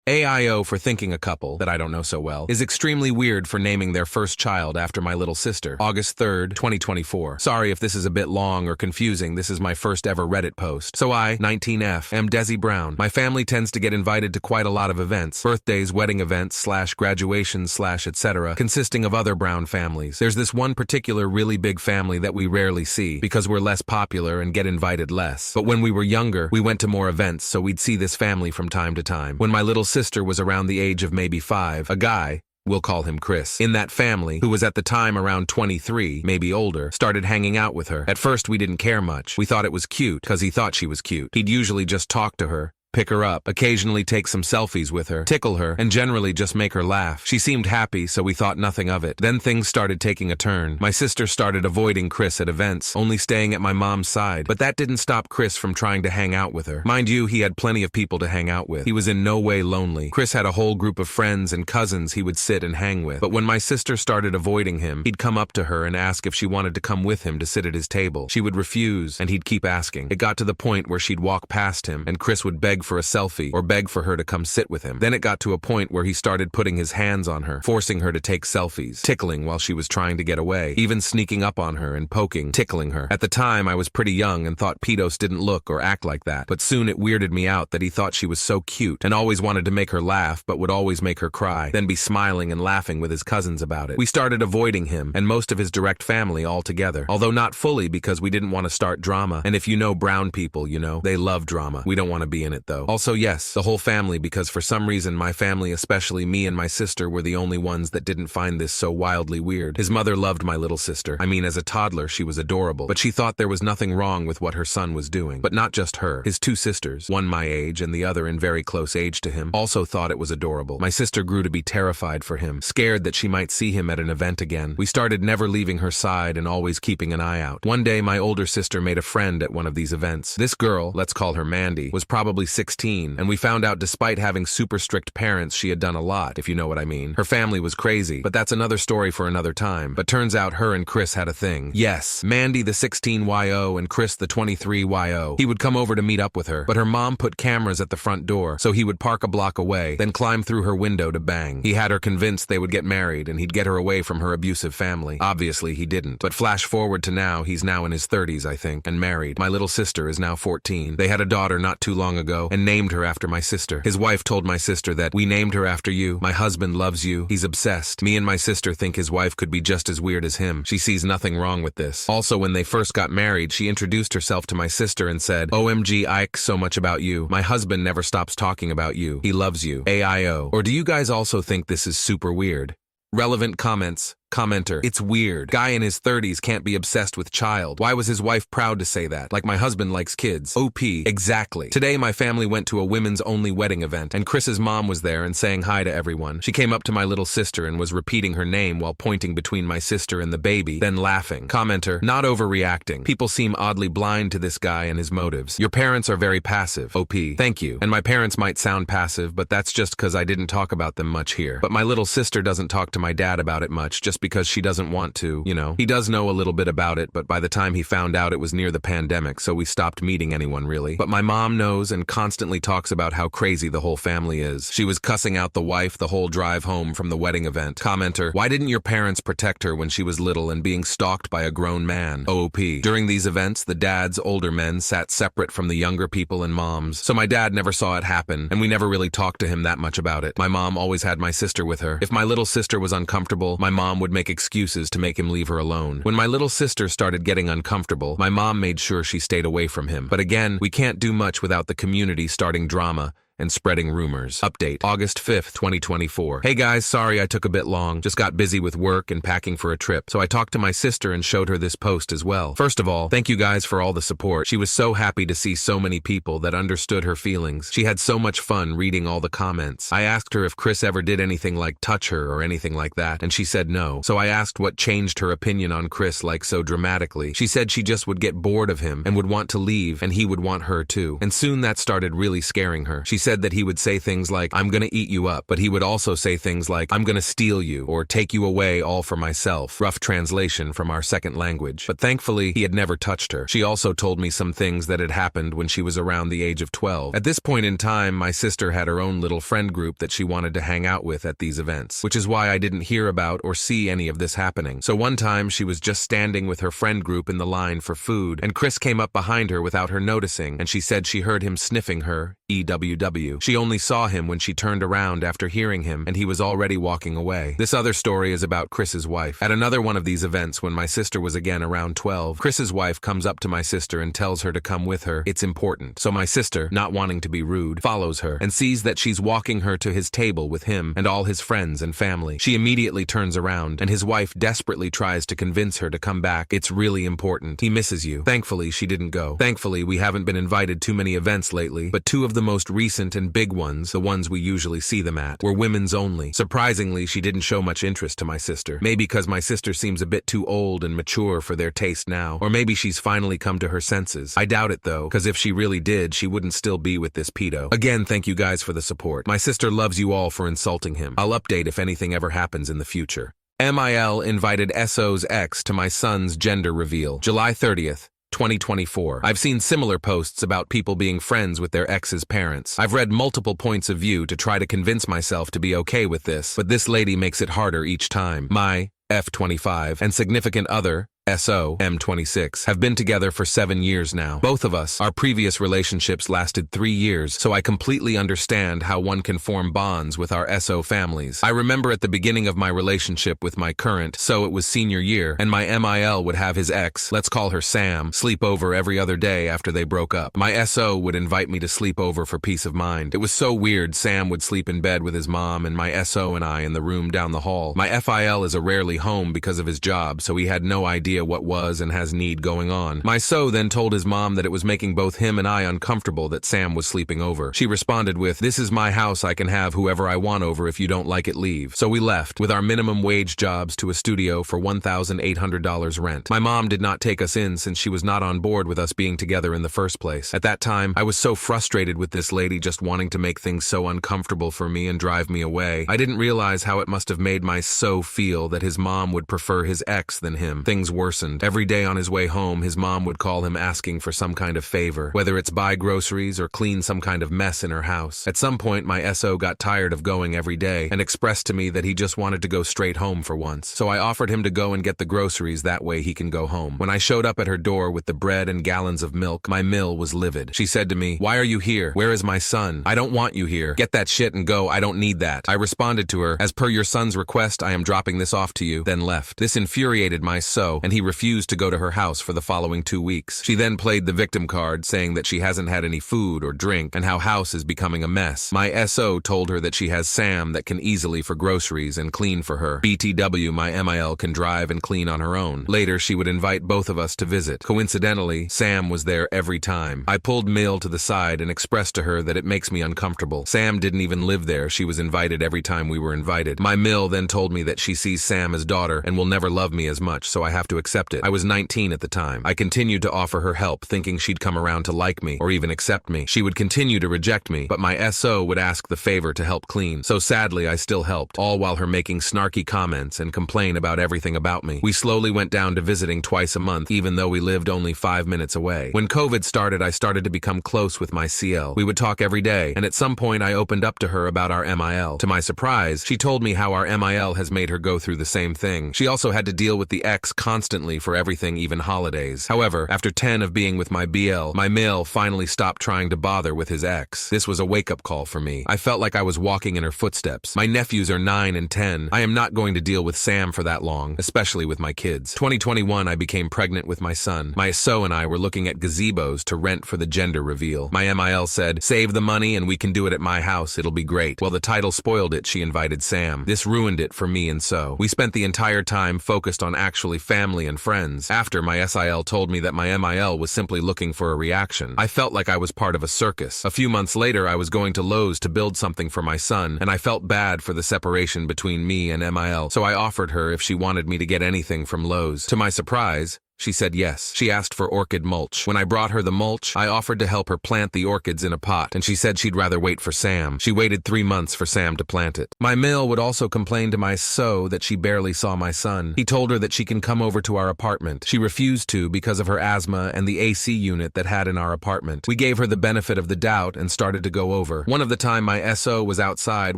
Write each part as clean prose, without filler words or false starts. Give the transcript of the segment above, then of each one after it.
AIO for thinking a couple, that I don't know so well, is extremely weird for naming their first child after my little sister. August 3rd, 2024. Sorry if this is a bit long or confusing, this is my first ever Reddit post. So I, 19F, am Desi Brown. My family tends to get invited to quite a lot of events. Birthdays, wedding events, graduations, etc., consisting of other Brown families. There's this one particular really big family that we rarely see, because we're less popular and get invited less. But when we were younger, we went to more events, so we'd see this family from time to time. When my little sister was around the age of maybe 5, a guy, we'll call him Chris, in that family, who was at the time around 23, maybe older, started hanging out with her. At first we didn't care much. We thought it was cute, cause he thought she was cute. He'd usually just talk to her, pick her up, occasionally take some selfies with her, tickle her, and generally just make her laugh. She seemed happy, so we thought nothing of it. Then things started taking a turn. My sister started avoiding Chris at events, only staying at my mom's side. But that didn't stop Chris from trying to hang out with her. Mind you, he had plenty of people to hang out with. He was in no way lonely. Chris had a whole group of friends and cousins he would sit and hang with. But when my sister started avoiding him, he'd come up to her and ask if she wanted to come with him to sit at his table. She would refuse, and he'd keep asking. It got to the point where she'd walk past him, and Chris would beg for a selfie or beg for her to come sit with him. Then it got to a point where he started putting his hands on her, forcing her to take selfies, tickling while she was trying to get away, even sneaking up on her and poking, tickling her. At the time, I was pretty young and thought pedos didn't look or act like that, but soon it weirded me out that he thought she was so cute and always wanted to make her laugh but would always make her cry, then be smiling and laughing with his cousins about it. We started avoiding him and most of his direct family altogether, although not fully because we didn't want to start drama, and if you know Brown people, you know, they love drama. We don't want to be in it though. Also, yes, the whole family, because for some reason my family, especially me and my sister, were the only ones that didn't find this so wildly weird. His mother loved my little sister. I mean, as a toddler she was adorable, but she thought there was nothing wrong with what her son was doing. But not just her. His 2 sisters, one my age and the other in very close age to him, also thought it was adorable. My sister grew to be terrified for him, scared that she might see him at an event again. We started never leaving her side and always keeping an eye out. One day my older sister made a friend at one of these events. This girl, let's call her Mandy, was probably 16, and we found out despite having super strict parents she had done a lot, if you know what I mean. Her family was crazy, but that's another story for another time. But turns out her and Chris had a thing. Yes, Mandy the 16YO and Chris the 23YO. He would come over to meet up with her, but her mom put cameras at the front door, so he would park a block away, then climb through her window to bang. He had her convinced they would get married and he'd get her away from her abusive family. Obviously he didn't. But flash forward to now, he's now in his 30s, I think, and married. My little sister is now 14. They had a daughter not too long ago and named her after my sister. His wife told my sister that, "We named her after you. My husband loves you. He's obsessed." Me and my sister think his wife could be just as weird as him. She sees nothing wrong with this. Also, when they first got married, she introduced herself to my sister and said, "OMG, Ike, so much about you. My husband never stops talking about you. He loves you. AIO." Or do you guys also think this is super weird? Relevant comments. Commenter: "It's weird. Guy in his 30s can't be obsessed with child. Why was his wife proud to say that? Like my husband likes kids." OP: "Exactly. Today my family went to a women's only wedding event, and Chris's mom was there and saying hi to everyone. She came up to my little sister and was repeating her name while pointing between my sister and the baby, then laughing." Commenter: "Not overreacting. People seem oddly blind to this guy and his motives. Your parents are very passive." OP: "Thank you. And my parents might sound passive, but that's just because I didn't talk about them much here. But my little sister doesn't talk to my dad about it much, just because she doesn't want to, you know. He does know a little bit about it, but by the time he found out it was near the pandemic, so we stopped meeting anyone really. But my mom knows and constantly talks about how crazy the whole family is. She was cussing out the wife the whole drive home from the wedding event." Commenter: "Why didn't your parents protect her when she was little and being stalked by a grown man?" OOP: "During these events, the dads, older men, sat separate from the younger people and moms, so my dad never saw it happen, and we never really talked to him that much about it. My mom always had my sister with her. If my little sister was uncomfortable, my mom would make excuses to make him leave her alone. When my little sister started getting uncomfortable, my mom made sure she stayed away from him. But again, we can't do much without the community starting drama and spreading rumors." Update: August 5th, 2024. Hey guys, sorry I took a bit long. Just got busy with work and packing for a trip, so I talked to my sister and showed her this post as well. First of all, thank you guys for all the support. She was so happy to see so many people that understood her feelings. She had so much fun reading all the comments. I asked her if Chris ever did anything like touch her or anything like that, and she said no. So I asked what changed her opinion on Chris like so dramatically. She said she just would get bored of him and would want to leave, and he would want her too. And soon that started really scaring her. She said that he would say things like, "I'm gonna eat you up," but he would also say things like, "I'm gonna steal you," or "take you away all for myself." Rough translation from our second language. But thankfully, he had never touched her. She also told me some things that had happened when she was around the age of 12. At this point in time, my sister had her own little friend group that she wanted to hang out with at these events, which is why I didn't hear about or see any of this happening. So one time, she was just standing with her friend group in the line for food, and Chris came up behind her without her noticing, and she said she heard him sniffing her, EWW. She only saw him when she turned around after hearing him, and he was already walking away. This other story is about Chris's wife. At another one of these events, when my sister was again around 12, Chris's wife comes up to my sister and tells her to come with her. It's important. So my sister, not wanting to be rude, follows her and sees that she's walking her to his table with him and all his friends and family. She immediately turns around, and his wife desperately tries to convince her to come back. It's really important. He misses you. Thankfully, she didn't go. Thankfully, we haven't been invited to many events lately, but two of the most recent and big ones, the ones we usually see them at, were women's only. Surprisingly, she didn't show much interest to my sister. Maybe because my sister seems a bit too old and mature for their taste now, or maybe she's finally come to her senses. I doubt it though, because if she really did, she wouldn't still be with this pedo. Again, thank you guys for the support. My sister loves you all for insulting him. I'll update if anything ever happens in the future. MIL invited SO's ex to my son's gender reveal. July 30th. 2024. I've seen similar posts about people being friends with their ex's parents. I've read multiple points of view to try to convince myself to be okay with this, but this lady makes it harder each time. My F25 and significant other, SO, M26, have been together for 7 years now. Both of us, our previous relationships lasted 3 years, so I completely understand how one can form bonds with our SO families. I remember at the beginning of my relationship with my current, so it was senior year, and my MIL would have his ex, let's call her Sam, sleep over every other day after they broke up. My SO would invite me to sleep over for peace of mind. It was so weird. Sam would sleep in bed with his mom and my SO and I in the room down the hall. My FIL is a rarely home because of his job, so he had no idea what was and has need going on. My SO then told his mom that it was making both him and I uncomfortable that Sam was sleeping over. She responded with, "This is my house, I can have whoever I want over, if you don't like it, leave." So we left, with our minimum wage jobs, to a studio for $1,800 rent. My mom did not take us in since she was not on board with us being together in the first place. At that time, I was so frustrated with this lady just wanting to make things so uncomfortable for me and drive me away. I didn't realize how it must have made my SO feel that his mom would prefer his ex than him. Things worsened. Every day on his way home, his mom would call him asking for some kind of favor, whether it's buy groceries or clean some kind of mess in her house. At some point, my SO got tired of going every day and expressed to me that he just wanted to go straight home for once. So I offered him to go and get the groceries, that way he can go home. When I showed up at her door with the bread and gallons of milk, my mill was livid. She said to me, "Why are you here? Where is my son? I don't want you here. Get that shit and go. I don't need that." I responded to her, "As per your son's request, I am dropping this off to you," then left. This infuriated my SO, and he refused to go to her house for the following 2 weeks. She then played the victim card, saying that she hasn't had any food or drink and how house is becoming a mess. My SO told her that she has Sam that can easily for groceries and clean for her. BTW, my MIL can drive and clean on her own. Later, she would invite both of us to visit. Coincidentally, Sam was there every time. I pulled Mill to the side and expressed to her that it makes me uncomfortable. Sam didn't even live there. She was invited every time we were invited. My Mill then told me that she sees Sam as daughter and will never love me as much, so I have to accept it. I was 19 at the time. I continued to offer her help, thinking she'd come around to like me or even accept me. She would continue to reject me, but my SO would ask the favor to help clean. So sadly, I still helped, all while her making snarky comments and complain about everything about me. We slowly went down to visiting twice a month, even though we lived only 5 minutes away. When COVID started, I started to become close with my CL. We would talk every day, and at some point I opened up to her about our MIL. To my surprise, she told me how our MIL has made her go through the same thing. She also had to deal with the ex constantly for everything, even holidays. However, after 10 of being with my BL, my male finally stopped trying to bother with his ex. This was a wake-up call for me. I felt like I was walking in her footsteps. My nephews are 9 and 10. I am not going to deal with Sam for that long, especially with my kids. 2021, I became pregnant with my son. My SO and I were looking at gazebos to rent for the gender reveal. My MIL said, "Save the money and we can do it at my house. It'll be great." Well, the title spoiled it. She invited Sam. This ruined it for me and So. We spent the entire time focused on actually family and friends. After, my SIL told me that my MIL was simply looking for a reaction. I felt like I was part of a circus. A few months later, I was going to Lowe's to build something for my son, and I felt bad for the separation between me and MIL, so I offered her if she wanted me to get anything from Lowe's. To my surprise, She said yes. She asked for orchid mulch. When I brought her the mulch, I offered to help her plant the orchids in a pot, and she said she'd rather wait for Sam. She waited 3 months for Sam to plant it. My mill would also complain to my so that she barely saw my son. He told her that she can come over to our apartment. She refused to because of her asthma and the AC unit that had in our apartment. We gave her the benefit of the doubt and started to go over. One of the time my SO was outside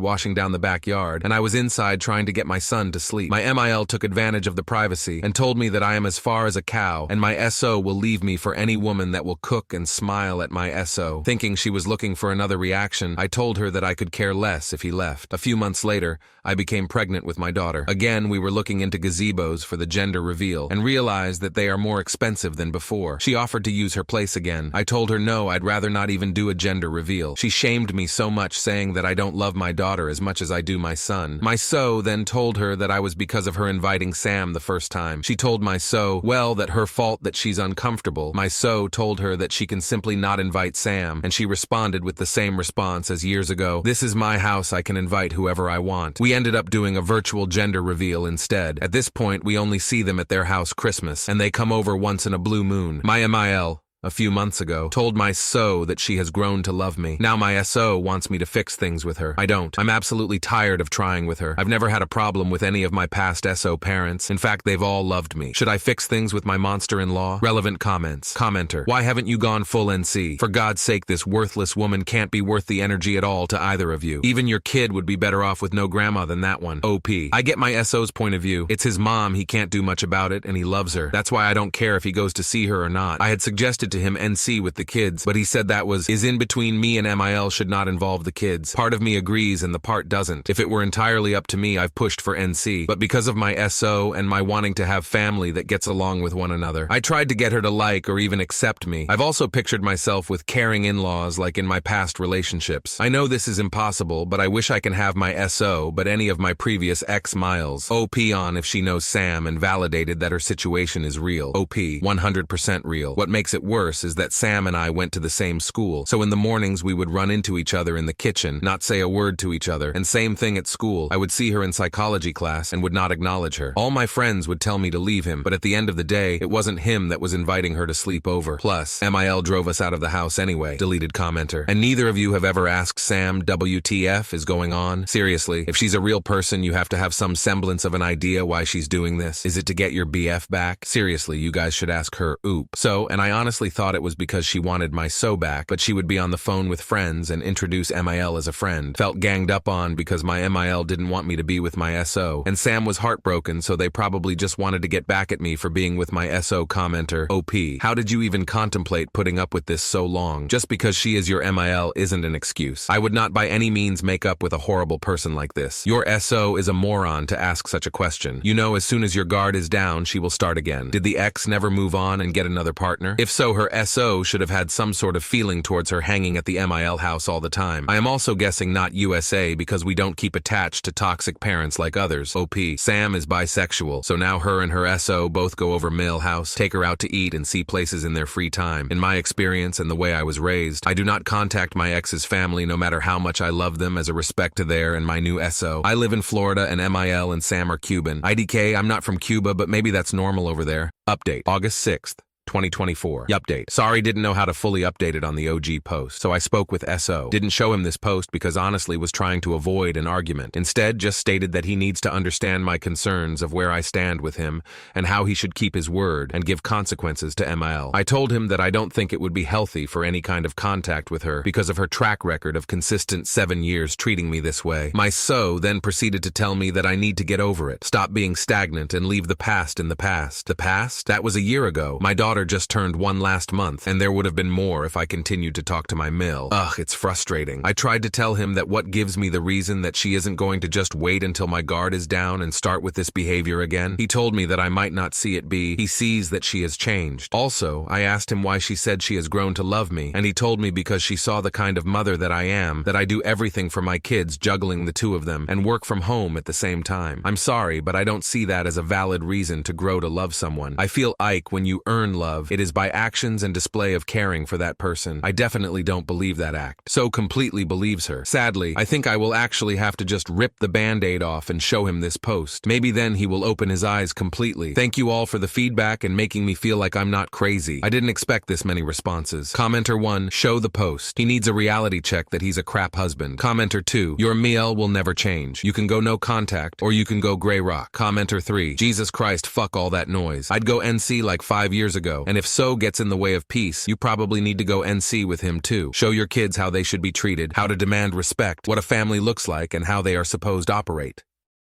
washing down the backyard, and I was inside trying to get my son to sleep. My MIL took advantage of the privacy and told me that I am as far as a cow, and my SO will leave me for any woman that will cook and smile at my SO. Thinking she was looking for another reaction, I told her that I could care less if he left. A few months later, I became pregnant with my daughter. Again, we were looking into gazebos for the gender reveal and realized that they are more expensive than before. She offered to use her place again. I told her no, I'd rather not even do a gender reveal. She shamed me so much, saying that I don't love my daughter as much as I do my son. My so then told her that I was because of her inviting Sam the first time. She told my so, well, that her fault that she's uncomfortable. My so told her that she can simply not invite Sam, and she responded with the same response as years ago. This is my house, I can invite whoever I want. We ended up doing a virtual gender reveal instead. At this point, we only see them at their house Christmas, and they come over once in a blue moon. My MIL, a few months ago, told my SO that she has grown to love me. Now my SO wants me to fix things with her. I don't. I'm absolutely tired of trying with her. I've never had a problem with any of my past SO parents. In fact, they've all loved me. Should I fix things with my monster-in-law? Relevant comments. Commenter: why haven't you gone full NC? For God's sake, this worthless woman can't be worth the energy at all to either of you. Even your kid would be better off with no grandma than that one. OP. I get my SO's point of view. It's his mom, he can't do much about it, and he loves her. That's why I don't care if he goes to see her or not. I had suggested to him NC with the kids, but he said that is in between me and MIL should not involve the kids. Part of me agrees and the part doesn't. If it were entirely up to me, I've pushed for NC, but because of my SO and my wanting to have family that gets along with one another, I tried to get her to like or even accept me. I've also pictured myself with caring in-laws like in my past relationships. I know this is impossible, but I wish I can have my SO, but any of my previous ex-miles. OP on if she knows Sam and validated that her situation is real. OP, 100% real. What makes it worse is that Sam and I went to the same school, so in the mornings we would run into each other in the kitchen, not say a word to each other, and same thing at school. I would see her in psychology class and would not acknowledge her. All my friends would tell me to leave him, but at the end of the day, it wasn't him that was inviting her to sleep over. Plus, MIL drove us out of the house anyway. Deleted commenter. And neither of you have ever asked Sam WTF is going on? Seriously, if she's a real person, you have to have some semblance of an idea why she's doing this. Is it to get your BF back? Seriously, you guys should ask her. Oop. So, and I honestly thought it was because she wanted my so back, but she would be on the phone with friends and introduce MIL as a friend. Felt ganged up on because my MIL didn't want me to be with my SO, and Sam was heartbroken, so they probably just wanted to get back at me for being with my SO. Commenter. OP. How did you even contemplate putting up with this so long? Just because she is your MIL isn't an excuse. I would not by any means make up with a horrible person like this. Your SO is a moron to ask such a question. You know, as soon as your guard is down, she will start again. Did the ex never move on and get another partner? If so, her SO should have had some sort of feeling towards her hanging at the MIL house all the time. I am also guessing not USA because we don't keep attached to toxic parents like others. OP. Sam is bisexual, so now her and her SO both go over male house, take her out to eat and see places in their free time. In my experience and the way I was raised, I do not contact my ex's family no matter how much I love them as a respect to their and my new SO. I live in Florida and MIL and Sam are Cuban. IDK, I'm not from Cuba, but maybe that's normal over there. Update. August 6th. 2024. Update. Sorry, didn't know how to fully update it on the OG post, so I spoke with SO. Didn't show him this post because honestly was trying to avoid an argument. Instead, just stated that he needs to understand my concerns of where I stand with him and how he should keep his word and give consequences to ML. I told him that I don't think it would be healthy for any kind of contact with her because of her track record of consistent 7 years treating me this way. My SO then proceeded to tell me that I need to get over it, stop being stagnant and leave the past in the past. The past? That was a year ago. My daughter just turned 1 last month, and there would have been more if I continued to talk to my mill. Ugh, it's frustrating. I tried to tell him that what gives me the reason that she isn't going to just wait until my guard is down and start with this behavior again. He told me that I might not see it be. He sees that she has changed. Also, I asked him why she said she has grown to love me, and he told me because she saw the kind of mother that I am, that I do everything for my kids, juggling the two of them, and work from home at the same time. I'm sorry, but I don't see that as a valid reason to grow to love someone. I feel Ike when you earn love love. It is by actions and display of caring for that person. I definitely don't believe that act. So completely believes her. Sadly, I think I will actually have to just rip the band-aid off and show him this post. Maybe then he will open his eyes completely. Thank you all for the feedback and making me feel like I'm not crazy. I didn't expect this many responses. Commenter 1, show the post. He needs a reality check that he's a crap husband. Commenter 2, your meal will never change. You can go no contact, or you can go gray rock. Commenter 3, Jesus Christ, fuck all that noise. I'd go NC like 5 years ago, and if so gets in the way of peace, you probably need to go NC with him too. Show your kids how they should be treated, how to demand respect, what a family looks like, and how they are supposed to operate.